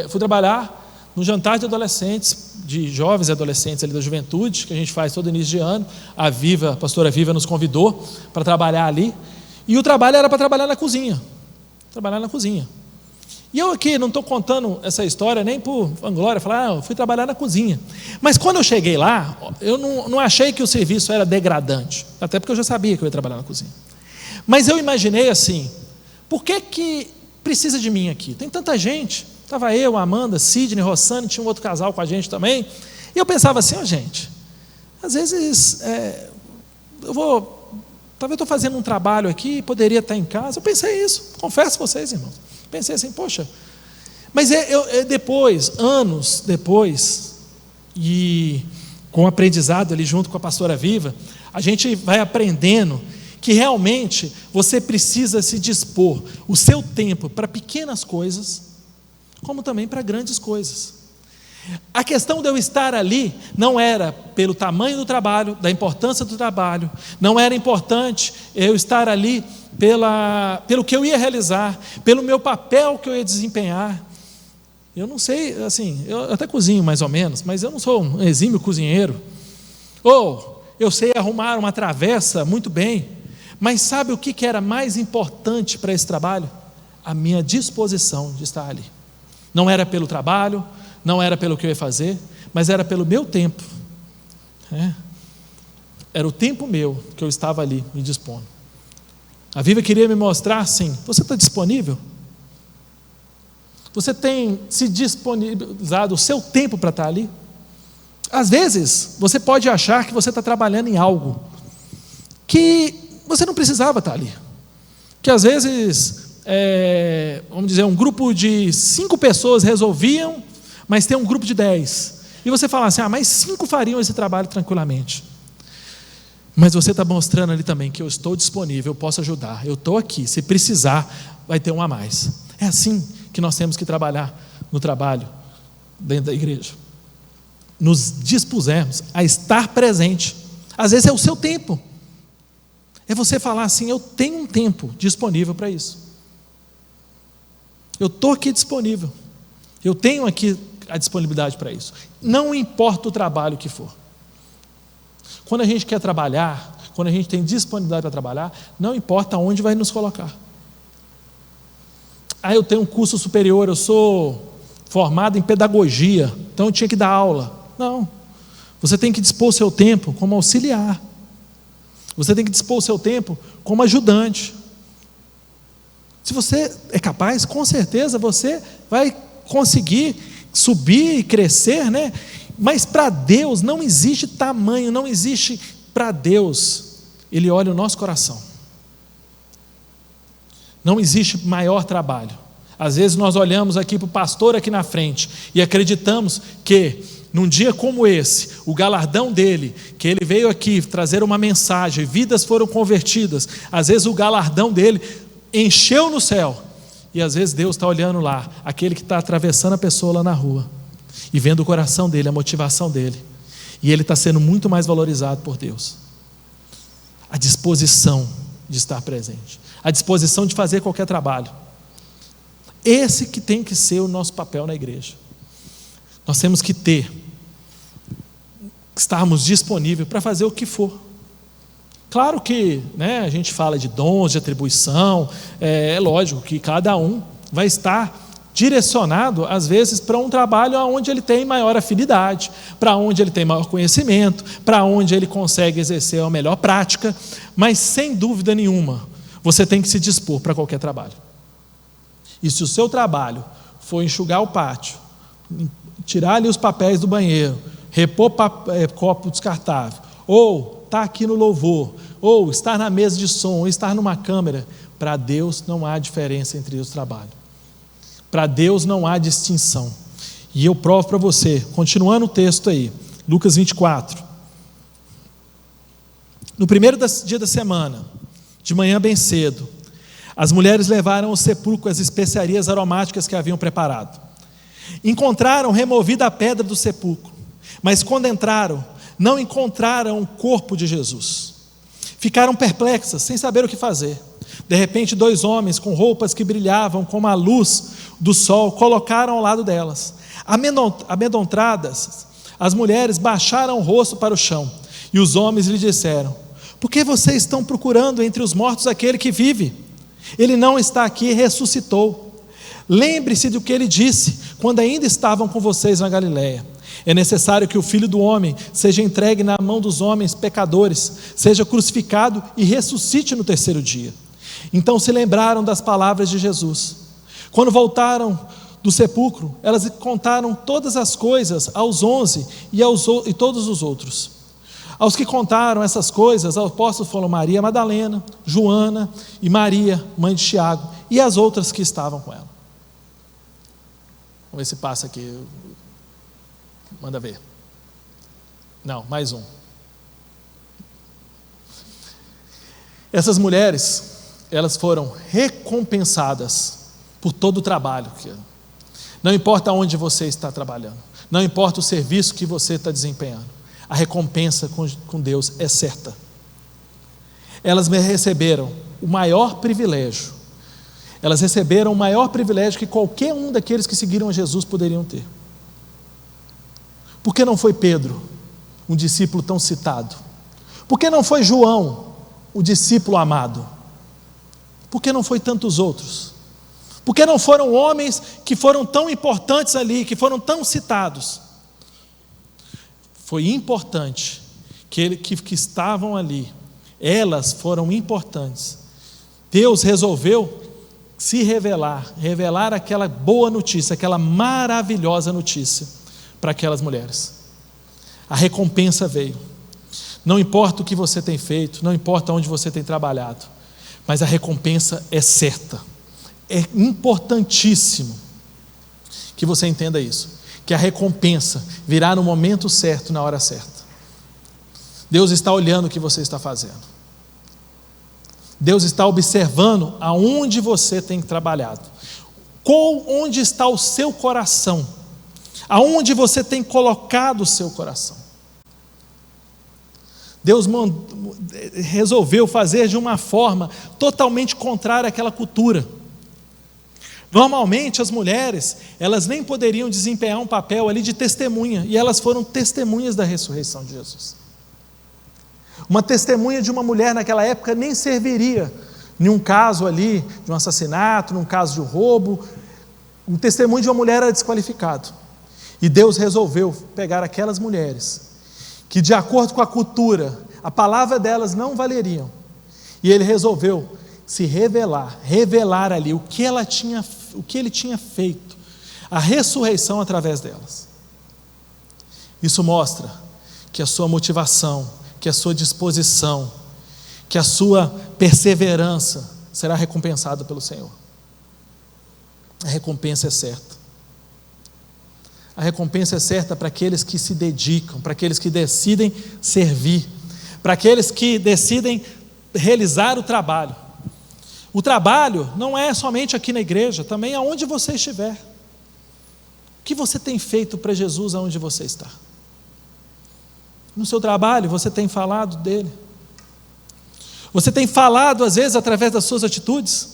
fui trabalhar no jantar de adolescentes, de jovens e adolescentes ali da juventude, que a gente faz todo início de ano. A pastora Viva nos convidou para trabalhar ali, e o trabalho era para trabalhar na cozinha, E eu aqui não estou contando essa história nem por vanglória, falar, eu fui trabalhar na cozinha. Mas quando eu cheguei lá, eu não achei que o serviço era degradante, até porque eu já sabia que eu ia trabalhar na cozinha. Mas eu imaginei assim, por que precisa de mim aqui? Tem tanta gente. Estava eu, a Amanda, Sidney, Rossane, tinha um outro casal com a gente também. E eu pensava assim, gente, às vezes talvez eu estou fazendo um trabalho aqui, poderia estar em casa. Eu pensei isso, confesso a vocês, irmãos. Pensei assim, poxa, mas depois, anos depois, e com o aprendizado ali junto com a pastora Viva, a gente vai aprendendo que realmente você precisa se dispor o seu tempo para pequenas coisas, como também para grandes coisas. A questão de eu estar ali não era pelo tamanho do trabalho, da importância do trabalho, não era importante eu estar ali pelo que eu ia realizar, pelo meu papel que eu ia desempenhar. Eu não sei, assim, eu até cozinho mais ou menos, mas eu não sou um exímio cozinheiro. Ou eu sei arrumar uma travessa muito bem, mas sabe o que era mais importante para esse trabalho? A minha disposição de estar ali. Não era pelo trabalho, não era pelo que eu ia fazer, mas era pelo meu tempo. Era o tempo meu que eu estava ali me dispondo. A Viva queria me mostrar assim: você está disponível? Você tem se disponibilizado o seu tempo para estar ali? Às vezes, você pode achar que você está trabalhando em algo que você não precisava estar ali. Que às vezes, vamos dizer, um grupo de 5 pessoas resolviam, mas tem um grupo de 10. E você fala assim: mas 5 fariam esse trabalho tranquilamente. Mas você está mostrando ali também que eu estou disponível, eu posso ajudar, eu estou aqui, se precisar, vai ter um a mais. É assim que nós temos que trabalhar no trabalho dentro da igreja. Nos dispusermos a estar presente. Às vezes é o seu tempo. É você falar assim: eu tenho um tempo disponível para isso. Eu estou aqui disponível. Eu tenho aqui a disponibilidade para isso. Não importa o trabalho que for. Quando a gente quer trabalhar, quando a gente tem disponibilidade para trabalhar, não importa onde vai nos colocar. Eu tenho um curso superior, eu sou formado em pedagogia, então eu tinha que dar aula. Não. Você tem que dispor o seu tempo como auxiliar. Você tem que dispor o seu tempo como ajudante. Se você é capaz, com certeza você vai conseguir subir e crescer, né? Mas para Deus não existe tamanho, não existe para Deus. Ele olha o nosso coração. Não existe maior trabalho. Às vezes nós olhamos aqui para o pastor aqui na frente e acreditamos que num dia como esse, o galardão dele, que ele veio aqui trazer uma mensagem, vidas foram convertidas, às vezes o galardão dele encheu no céu, e às vezes Deus está olhando lá, aquele que está atravessando a pessoa lá na rua, e vendo o coração dele, a motivação dele, e ele está sendo muito mais valorizado por Deus. A disposição de estar presente, a disposição de fazer qualquer trabalho, esse que tem que ser o nosso papel na igreja. Nós temos que estarmos disponíveis para fazer o que for. Claro que, a gente fala de dons, de atribuição, é lógico que cada um vai estar direcionado, às vezes, para um trabalho onde ele tem maior afinidade, para onde ele tem maior conhecimento, para onde ele consegue exercer a melhor prática, mas sem dúvida nenhuma, você tem que se dispor para qualquer trabalho. E se o seu trabalho for enxugar o pátio, tirar ali os papéis do banheiro, repor copo descartável, ou estar aqui no louvor, ou estar na mesa de som, ou estar numa câmera, para Deus não há diferença entre os trabalhos. Para Deus não há distinção. E eu provo para você, continuando o texto aí, Lucas 24. No primeiro dia da semana, de manhã bem cedo, as mulheres levaram ao sepulcro as especiarias aromáticas que haviam preparado. Encontraram removida a pedra do sepulcro, mas quando entraram, não encontraram o corpo de Jesus. Ficaram perplexas, sem saber o que fazer. De repente, 2 homens com roupas que brilhavam como a luz do sol colocaram ao lado delas. Amedrontadas, as mulheres baixaram o rosto para o chão, e os homens lhe disseram: por que vocês estão procurando entre os mortos aquele que vive? Ele não está aqui, ressuscitou. Lembre-se do que ele disse quando ainda estavam com vocês na Galileia. É necessário que o Filho do Homem seja entregue na mão dos homens pecadores, seja crucificado e ressuscite no 3º dia. Então se lembraram das palavras de Jesus. Quando voltaram do sepulcro, elas contaram todas as coisas aos 11 e todos os outros. Aos que contaram essas coisas, os apóstolos foram Maria Madalena, Joana e Maria, mãe de Tiago, e as outras que estavam com ela. Vamos ver se passa aqui. Manda ver. Não, mais um. Essas mulheres, elas foram recompensadas por todo o trabalho. Não importa onde você está trabalhando, não importa o serviço que você está desempenhando, a recompensa com Deus é certa. Elas receberam o maior privilégio. Elas receberam o maior privilégio que qualquer um daqueles que seguiram a Jesus poderiam ter. Por que não foi Pedro, um discípulo tão citado? Por que não foi João, o discípulo amado? Por que não foi tantos outros? Por que não foram homens que foram tão importantes ali, que foram tão citados? Foi importante que estavam ali, elas foram importantes. Deus resolveu se revelar aquela boa notícia, aquela maravilhosa notícia para aquelas mulheres. A recompensa veio. Não importa o que você tem feito, não importa onde você tem trabalhado, mas a recompensa é certa. É importantíssimo que você entenda isso, que a recompensa virá no momento certo, na hora certa. Deus está olhando o que você está fazendo. Deus está observando aonde você tem trabalhado, onde está o seu coração, aonde você tem colocado o seu coração. Deus resolveu fazer de uma forma totalmente contrária àquela cultura. Normalmente as mulheres, elas nem poderiam desempenhar um papel ali de testemunha, e elas foram testemunhas da ressurreição de Jesus. Uma testemunha de uma mulher naquela época nem serviria em um caso ali de um assassinato, num caso de um roubo. Um testemunho de uma mulher era desqualificado. E Deus resolveu pegar aquelas mulheres que, de acordo com a cultura, a palavra delas não valeriam, e Ele resolveu se revelar ali o que Ele tinha feito, a ressurreição através delas. Isso mostra que a sua motivação, que a sua disposição, que a sua perseverança será recompensada pelo Senhor. A recompensa é certa. A recompensa é certa para aqueles que se dedicam, para aqueles que decidem servir, para aqueles que decidem realizar o trabalho. O trabalho não é somente aqui na igreja, também aonde você estiver. O que você tem feito para Jesus aonde você está? No seu trabalho, você tem falado dele? Você tem falado, às vezes, através das suas atitudes?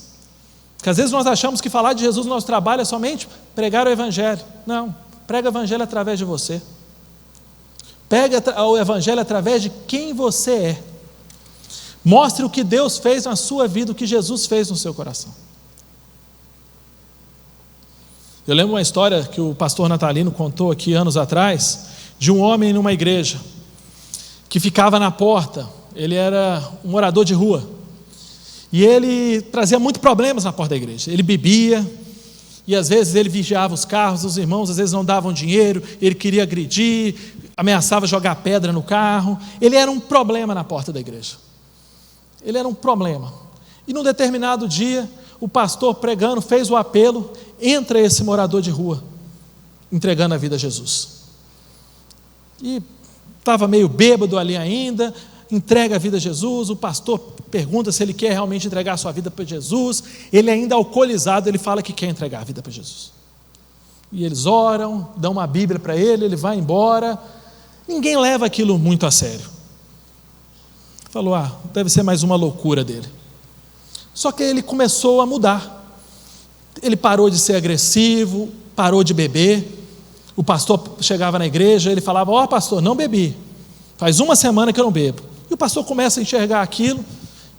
Porque às vezes nós achamos que falar de Jesus no nosso trabalho é somente pregar o Evangelho. Não, prega o Evangelho através de você. Pega o Evangelho através de quem você é. Mostre o que Deus fez na sua vida, o que Jesus fez no seu coração. Eu lembro uma história que o pastor Natalino contou aqui anos atrás, de um homem numa igreja, que ficava na porta. Ele era um morador de rua, e ele trazia muitos problemas na porta da igreja. Ele bebia, e às vezes ele vigiava os carros, os irmãos às vezes não davam dinheiro, ele queria agredir, ameaçava jogar pedra no carro. Ele era um problema na porta da igreja. Ele era um problema. E num determinado dia, o pastor pregando fez o apelo: entra esse morador de rua, entregando a vida a Jesus. E estava meio bêbado ali ainda, entrega a vida a Jesus. O pastor pergunta se ele quer realmente entregar a sua vida para Jesus. Ele ainda alcoolizado, ele fala que quer entregar a vida para Jesus. E eles oram, dão uma Bíblia para ele, ele vai embora. Ninguém leva aquilo muito a sério. Falou, deve ser mais uma loucura dele. Só que ele começou a mudar. Ele parou de ser agressivo, parou de beber. O pastor chegava na igreja, ele falava: pastor, não bebi, faz uma semana que eu não bebo. E o pastor começa a enxergar aquilo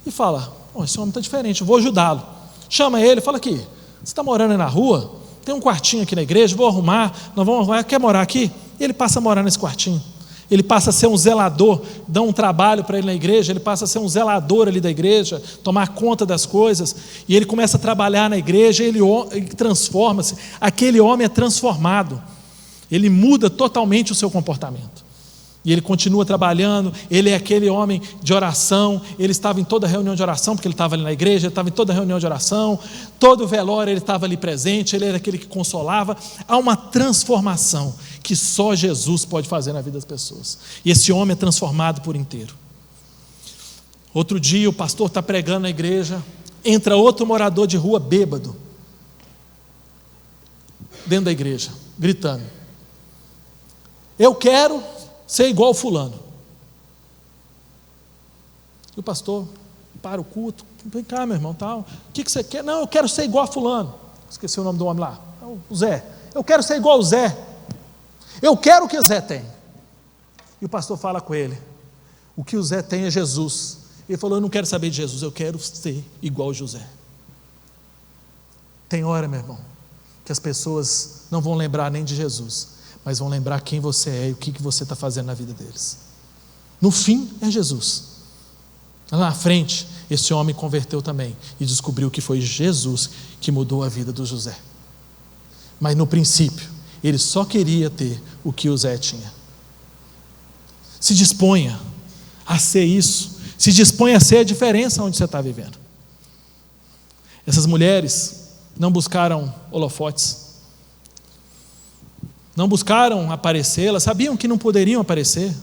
e fala: esse homem está diferente, eu vou ajudá-lo. Chama ele, fala: aqui, você está morando aí na rua? Tem um quartinho aqui na igreja, vou arrumar, nós vamos arrumar, quer morar aqui? E ele passa a morar nesse quartinho. Ele passa a ser um zelador, dá um trabalho para ele na igreja, ele passa a ser um zelador ali da igreja, tomar conta das coisas, e ele começa a trabalhar na igreja, ele transforma-se, aquele homem é transformado, ele muda totalmente o seu comportamento, e ele continua trabalhando. Ele é aquele homem de oração, ele estava em toda reunião de oração, porque ele estava ali na igreja, ele estava em toda reunião de oração, todo velório ele estava ali presente, ele era aquele que consolava. Há uma transformação que só Jesus pode fazer na vida das pessoas, e esse homem é transformado por inteiro. Outro dia o pastor está pregando na igreja, entra outro morador de rua bêbado dentro da igreja, gritando: eu quero ser igual fulano. E o pastor para o culto: vem cá, meu irmão, tal. O que você quer? Não, eu quero ser igual a fulano. Esqueci o nome do homem lá, o Zé. Eu quero ser igual o Zé. Eu quero o que o Zé tem. E o pastor fala com ele: O que o José tem é Jesus. Ele falou: eu não quero saber de Jesus, eu quero ser igual a José. Tem hora, meu irmão, que as pessoas não vão lembrar nem de Jesus, mas vão lembrar quem você é e o que você está fazendo na vida deles. No fim é Jesus. Lá na frente, esse homem converteu também e descobriu que foi Jesus que mudou a vida do José. Mas no princípio, ele só queria ter o que o José tinha. Se disponha a ser isso. Se disponha a ser a diferença onde você está vivendo. Essas mulheres não buscaram holofotes, não buscaram aparecer, elas sabiam que não poderiam aparecer.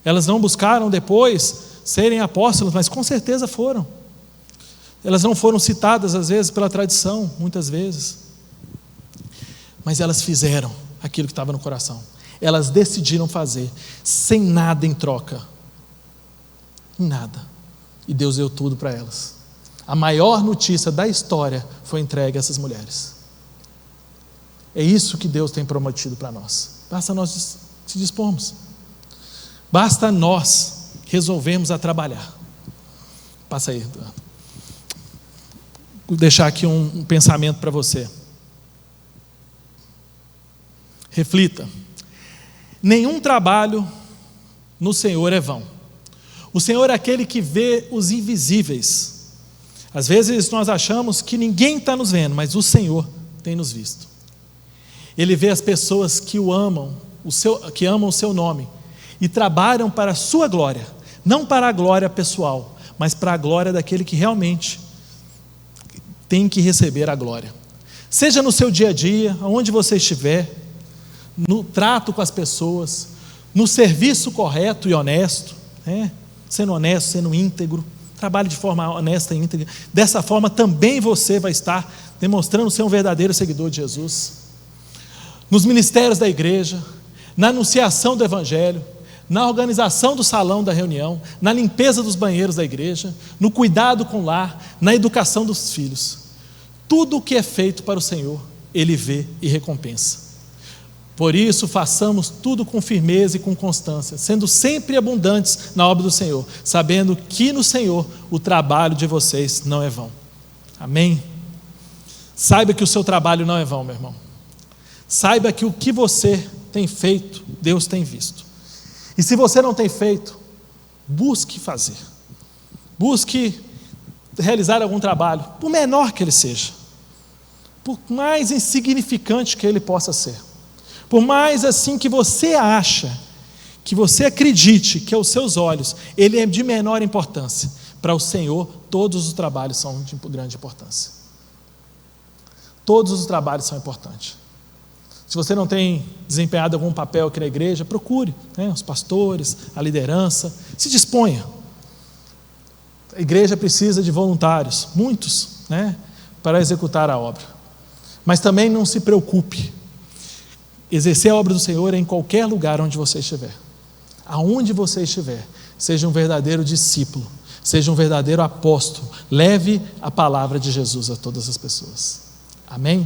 Elas não buscaram depois serem apóstolos, mas com certeza foram. Elas não foram citadas às vezes pela tradição, muitas vezes. Mas elas fizeram aquilo que estava no coração. Elas decidiram fazer, sem nada em troca. Nada. E Deus deu tudo para elas. A maior notícia da história foi entregue a essas mulheres. É isso que Deus tem prometido para nós. Basta nós se dispormos. Basta nós resolvermos a trabalhar. Passa aí. Vou deixar aqui um pensamento para você. Reflita. Nenhum trabalho no Senhor é vão. O Senhor é aquele que vê os invisíveis. Às vezes nós achamos que ninguém está nos vendo, mas o Senhor tem nos visto. Ele vê as pessoas que o amam, que amam o seu nome e trabalham para a sua glória, não para a glória pessoal, mas para a glória daquele que realmente tem que receber a glória. Seja no seu dia a dia, aonde você estiver, no trato com as pessoas, no serviço correto e honesto, sendo honesto, sendo íntegro, trabalhe de forma honesta e íntegra. Dessa forma também você vai estar demonstrando ser um verdadeiro seguidor de Jesus. Nos ministérios da igreja, na anunciação do evangelho, na organização do salão da reunião, na limpeza dos banheiros da igreja, no cuidado com o lar, na educação dos filhos. Tudo o que é feito para o Senhor, Ele vê e recompensa. Por isso, façamos tudo com firmeza e com constância, sendo sempre abundantes na obra do Senhor, sabendo que no Senhor o trabalho de vocês não é vão. Amém? Saiba que o seu trabalho não é vão, meu irmão. Saiba que o que você tem feito, Deus tem visto. E se você não tem feito, busque fazer. Busque realizar algum trabalho, por menor que ele seja, por mais insignificante que ele possa ser. Por mais assim que você acha, que você acredite que aos seus olhos ele é de menor importância, para o Senhor todos os trabalhos são de grande importância. Todos os trabalhos são importantes. Se você não tem desempenhado algum papel aqui na igreja, procure os pastores, a liderança, se disponha. A igreja precisa de voluntários, muitos, para executar a obra. Mas também não se preocupe. Exercer a obra do Senhor é em qualquer lugar onde você estiver. Aonde você estiver, seja um verdadeiro discípulo, seja um verdadeiro apóstolo, leve a palavra de Jesus a todas as pessoas. Amém?